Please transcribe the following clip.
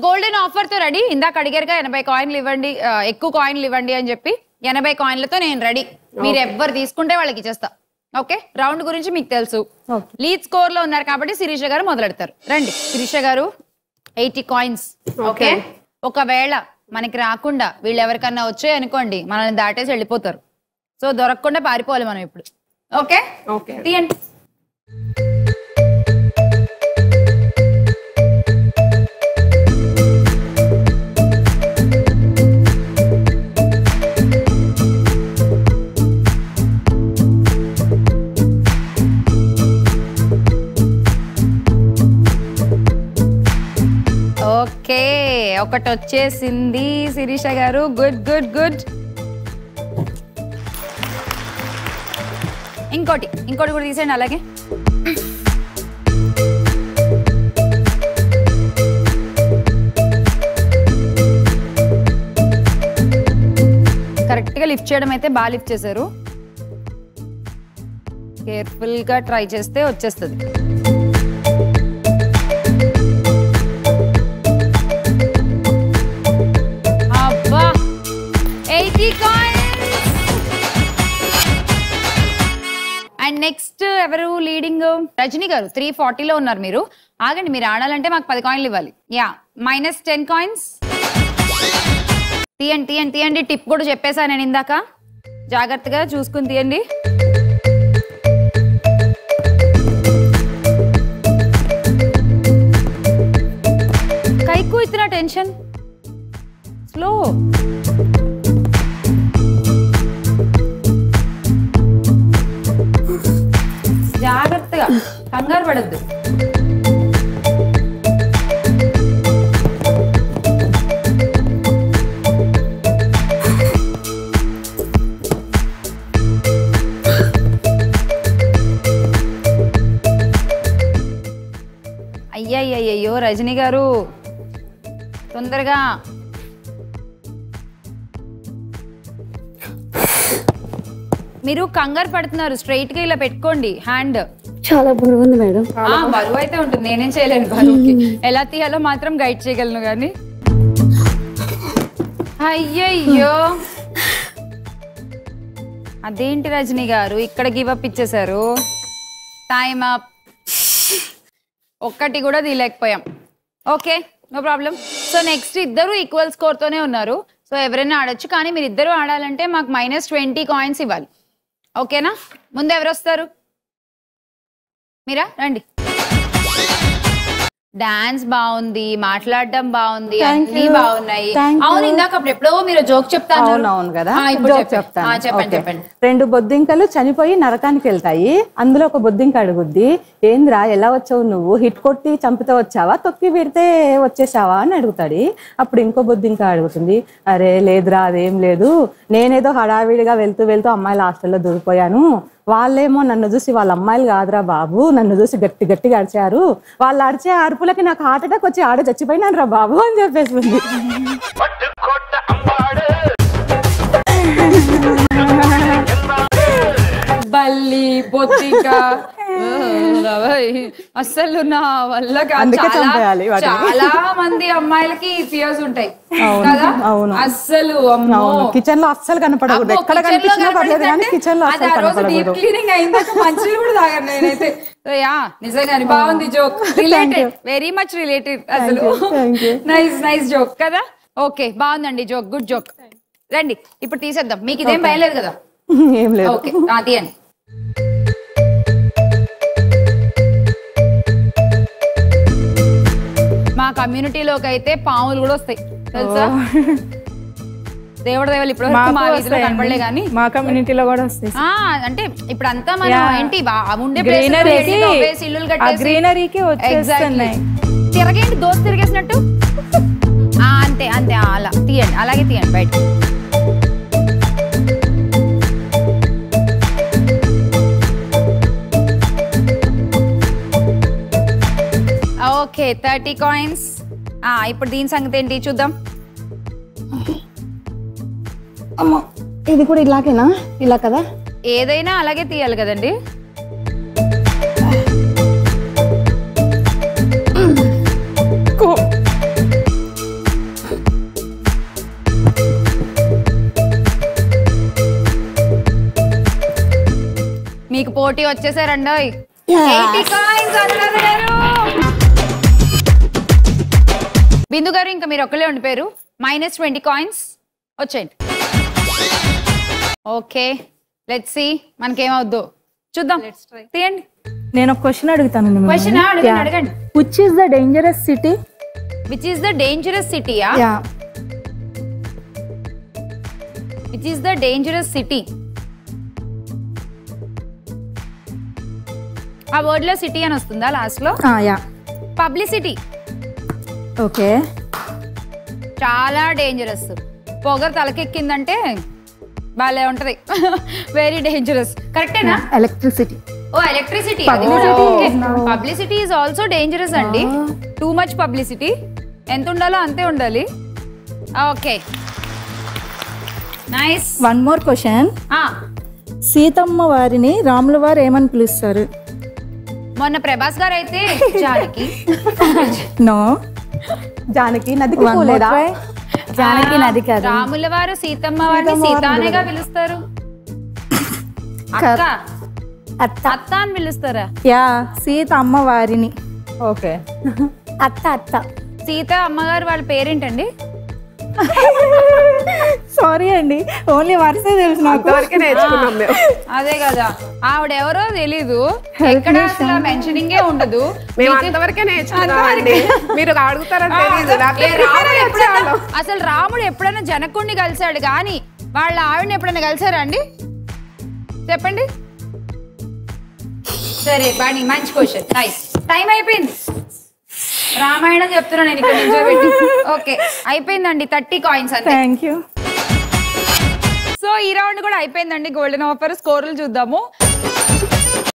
Golden offer తో ready. ఇందాక అడిగారుగా 80 కాయిన్లు ఇవ్వండి, ఎక్కువ కాయిన్లు ఇవ్వండి అని చెప్పి. 80 కాయిన్లతో నేను రెడీ. మీరు ఎవ్వరు తీసుకుంటే వాళ్ళకి ఇచ్చేస్తా. ఓకే, రౌండ్ గురించి మీకు తెలుసు. లీడ్ స్కోర్ లో ఉన్నారు కాబట్టి శిరీష గారు మొదలెడతారు. రండి శిరీష గారు. 80 కాయిన్స్. ఓకే, ఒకవేళ మనకి రాకుండా వీళ్ళు ఎవరికన్నా వచ్చాయి అనుకోండి, మనల్ని దాటేసి వెళ్ళిపోతారు. సో దొరకకుండా పారిపోవాలి మనం ఇప్పుడు. ఓకే తీయండి. ఓకే, ఒకటి వచ్చేసింది శిరీష గారు. Good good good. ఇంకోటి కూడా తీసేయండి అలాగే. కరెక్ట్ గా లిఫ్ట్ చేయడం అయితే బాగా లిఫ్ట్ చేశారు. కేర్ఫుల్ గా ట్రై చేస్తే వచ్చేస్తుంది. అండ్ నెక్స్ట్ ఎవరు లీడింగ్? రజనీ గారు 340లో ఉన్నారు. మీరు ఆగండి, మీరు ఆడాలంటే మాకు 10 కాయిన్లు ఇవ్వాలి. Yeah, -10 coins. తీయండి తీయండి తీయండి. టిప్ కూడా చెప్పేశాను నేను ఇందాక, జాగ్రత్తగా చూసుకుని తీయండి. కైకు ఇతనా టెన్షన్, స్లో. జాగ్రత్తగా, కంగారు పడద్దు. అయ్యయ్యో రజనీ గారు తొందరగా. మీరు కంగారు పడుతున్నారు. స్ట్రైట్ గా ఇలా పెట్టుకోండి హ్యాండ్. చాలా బరువు ఉంది మేడం. బరువు అయితే ఉంటుంది, నేనేం చేయలేను. బరువుకి ఎలా తీయాలో మాత్రం గైడ్ చేయగలను కానీ. అయ్యయ్యో, అదేంటి రజనీ గారు ఇక్కడ గివ్ అప్ ఇచ్చేసారు? Time up. ఒక్కటి కూడా తీయలేకపోయాం. Okay, no problem. So next ఇద్దరు ఈక్వల్ స్కోర్ తోనే ఉన్నారు. సో ఎవరైనా ఆడొచ్చు, కానీ మీరు ఇద్దరు ఆడాలంటే మాకు -20 కాయిన్స్ ఇవ్వాలి. ఓకేనా? ముందు ఎవరు వస్తారు? మీరా రండి. డాన్స్ బాగుంది, మాట్లాడడం బాగుంది, అన్ని బాగున్నాయి. అవును, ఇందాక అప్పుడు ఎప్పుడో మీరు జోక్ చెప్తాను. అవును కదా, చెప్పండి చెప్పండి. 2 బొద్దింకలు చనిపోయి నరకానికి వెళ్తాయి. అందులో ఒక బొద్దింక అడుగుద్ది, ఏంద్రా ఎలా వచ్చావు నువ్వు? హిట్ కొట్టి చంపితే వచ్చావా, తొక్కి పెడితే వచ్చేసావా అని అడుగుతాడు. అప్పుడు ఇంకో బొద్దింక అడుగుతుంది, అరే లేదురా అదేం లేదు, నేనేదో హడావిడిగా వెళ్తూ వెళ్తూ అమ్మాయిల హాస్టల్లో దూరిపోయాను. వాళ్ళేమో నన్ను చూసి, వాళ్ళ అమ్మాయిలు కాదురా బాబు, నన్ను చూసి గట్టిగా అరిచారు. వాళ్ళు అరిచే అరుపులకి నాకు హార్ట్ అటాక్ వచ్చి ఆడ చచ్చిపోయినాను రా బాబు అని చెప్పేసింది. బల్లి బొద్దిక అసలు నా వల్ల చాలా మంది అమ్మాయిలకి ఫియర్స్ ఉంటాయి కదా. అస్సలు కిచెన్ లో అస్సలు కనపడకూడదు, ఎక్కడ కనిపించినా పర్లేదు కానీ కిచెన్ లో అస్సలు కనపడకూడదు. క్లీనింగ్ అయిందాక మంచిగా కూడా తాగాను నేనైతే. యా నిజంగానే బాగుంది joke. Related, very much related అసలు. నైస్ జోక్ కదా. ఓకే బాగుందండి జోక్, గుడ్ జోక్. రండి ఇప్పుడు తీసేద్దాం. మీకు ఇదేం భయం లేదు కదా? ఏం లేదు. ఓకే తీయండి. మా కమ్యూనిటీలోకి అయితే పాములు కూడా వస్తాయి తెలుసా? దేవుడు దేవాలి ఇప్పుడు మా వీధిలో కనపడలే గానీ మా కమ్యూనిటీలో కూడా వస్తాయి. అంటే ఇప్పుడు అంతా మనం ఏంటి ఉండే ఇల్లులు గ్రీనరీకి వచ్చేస్తున్నాయి. తిరగేంటి దోస్తు తిరిగేసినట్టు. అంతే అంతే, అలా తీయండి, అలాగే తీయండి బయట. Okay 30 coins. ఇప్పుడు దీని సంగతి ఏంటి చూద్దాం. అమ్మా ఇది కూడా ఇలాగేనా? ఇలా కదా, ఏదైనా అలాగే తీయాలి కదండి. పోటీ వచ్చేసారండి 80 కాయిన్స్ అనురాధ గారు. బిందు గారు ఇంకా మీరు ఒక్కలే ఉండిపోయారు. -20 కాయిన్స్ వచ్చేయండి. ఓకే లెట్స్ సీ మనకేమవుద్దో చూద్దాం. తీయండి. నేను ఒక క్వశ్చన్ అడుగుతాను మిమ్మల్ని. క్వశ్చన్ అడగండి. Which is the dangerous city? Which is the dangerous సిటీయా? Yeah. Which is the dangerous city? ఆ వర్డ్ లో సిటీ అని వస్తుందా లాస్ట్ లో? యా. పబ్లిసిటీ. ఓకే. చాలా డేంజరస్. పొగరు తలకెక్కిందంటే భలే ఉంటది. Very dangerous. కరెక్టేనా? ఎలక్ట్రిసిటీ. ఓ electricity. Publicity is also dangerous అండి. Too much publicity. ఎంత ఉండాలో అంతే ఉండాలి. Okay nice. One more question. Seethamma వారిని రాముల వారు ఏమని పిలుస్తారు? మొన్న ప్రభాస్ గారు అయితే జానకి. నో. జానకి నదికి పోలేదా? జానకి నది కాదు. రాముల వారు సీతమ్మ వారిని సీతానేగా పిలుస్తారు. అక్క అత్త అని పిలుస్తారా? యా. సీత అమ్మ వారిని. ఓకే. అత్త. సీత అమ్మగారు వాళ్ళ పేరేంటండి? సారీ అండి, ఓన్లీ వరుసే తెలుసు నాకు. అదే కదా, ఆవిడెవరో తెలీదు. ఎక్కడ అసలు మెన్షనింగే ఉండదు. అసలు రాముడు ఎప్పుడైనా జనకుణ్ణి కలిసాడు కానీ వాళ్ళ ఆవిడని ఎప్పుడైనా కలిసారా అండి? చెప్పండి. సరే బాడీ మంచి క్వశ్చన్. నైస్. టైం అయిపోయింది. రామాయణం చెప్తున్నా నేను ఇక్కడ నిల్చోబెట్టి. ఓకే అయిపోయిందండి. 30 కాయిన్స్ అంతే. Thank you. సో ఈ రౌండ్ కూడా అయిపోయిందండి. గోల్డెన్ ఆఫర్ స్కోర్లు చూద్దాము.